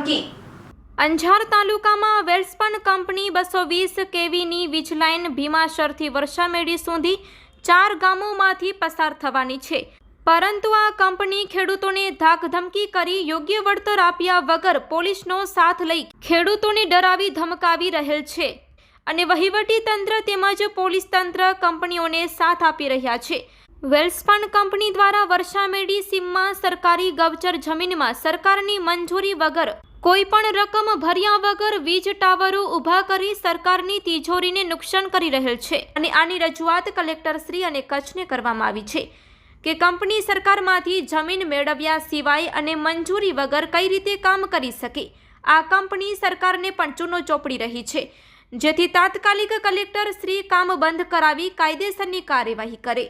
ધમકી। અંજાર તાલુકામાં વેલ્સપન કંપની 220 કેવીની વીજ લાઇન ભીમાશરથી વર્ષામેડી સુધી 4 ગામોમાંથી પસાર થવાની છે, પરંતુ આ કંપની ખેડૂતોને ધાકધમકી કરી યોગ્ય વળતર આપ્યા વગર પોલીસનો સાથ લઈ ખેડૂતોને ડરાવી ધમકાવી રહેલ છે અને વહીવટી તંત્ર તેમજ પોલીસ તંત્ર કંપનીઓને સાથ આપી રહ્યા છે। વેલ્સપન કંપની દ્વારા વર્ષામેડી સીમમાં સરકારી ગૌચર જમીનમાં સરકારની મંજૂરી વગર કોઈ પણ રકમ ભર્યા વગર વીજ ટાવરો ઊભા કરી સરકારની તિજોરીને નુકસાન કરી રહેલ છે અને આની રજૂઆત કલેક્ટરશ્રી અને કચ્છને કરવામાં આવી છે કે કંપની સરકારમાંથી જમીન મેળવ્યા સિવાય અને મંજૂરી વગર કઈ રીતે કામ કરી શકે। આ કંપની સરકારને પણ ચૂનો ચોપડી રહી છે, જેથી તાત્કાલિક કલેક્ટરશ્રી કામ બંધ કરાવી કાયદેસરની કાર્યવાહી કરે।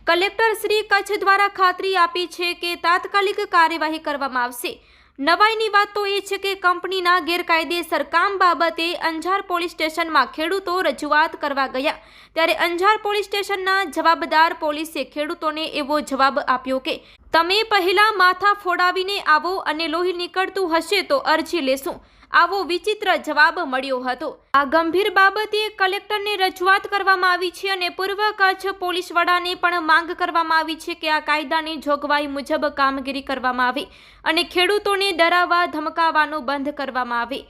કલેક્ટરશ્રી કચ્છ દ્વારા ખાતરી આપી છે કે તાત્કાલિક કાર્યવાહી કરવામાં આવશે। નવાઈની વાત તો એ છે કે કંપનીના ગેરકાયદેસર કામ બાબતે અંજાર પોલીસ સ્ટેશનમાં ખેડૂતો રજૂઆત કરવા ગયા ત્યારે અંજાર પોલીસ સ્ટેશનના જવાબદાર પોલીસે ખેડૂતોને એવો જવાબ આપ્યો કે તમે પહેલા માથા ફોડાવીને આવો અને લોહી નીકળતું હશે તો અરજી લેશું। આવો વિચિત્ર જવાબ મળ્યો હતો। આ ગંભીર બાબતે કલેક્ટરને રજૂઆત કરવામાં આવી છે અને પૂર્વ કચ્છ પોલીસ વડાને પણ માંગ કરવામાં આવી છે કે આ કાયદાની જોગવાઈ મુજબ કામગીરી કરવામાં આવે અને ખેડૂતોને ડરાવવા ધમકાવવાનું બંધ કરવામાં આવે।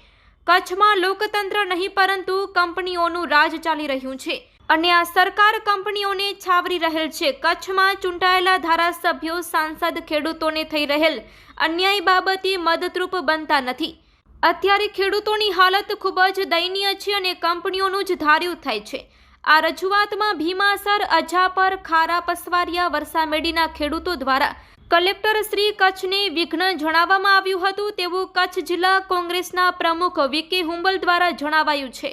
કચ્છમાં લોકતંત્ર નહીં પરંતુ કંપનીઓનું રાજ ચાલી રહ્યું છે અને આ સરકાર કંપનીઓને છાવરી રહેલ છે। કચ્છમાં ચૂંટાયેલા ધારાસભ્યો સાંસદ ખેડૂતોને થઈ રહેલ અન્યાય બાબતે મદદરૂપ બનતા નથી। અત્યારે ખેડૂતોની હાલત ખૂબ જ દયનીય છે અને કંપનીઓનું જ ધાર્યું થાય છે। આ રજૂઆતમાં ભીમાસર, અજાપર, ખારા પસવારિયા, વર્ષામેડીના ખેડૂતો દ્વારા કલેક્ટર શ્રી કચ્છને વિઘ્ન જણાવવામાં આવ્યું હતું તેવું કચ્છ જિલ્લા કોંગ્રેસના પ્રમુખ વીકે હુંબલ દ્વારા જણાવાયું છે।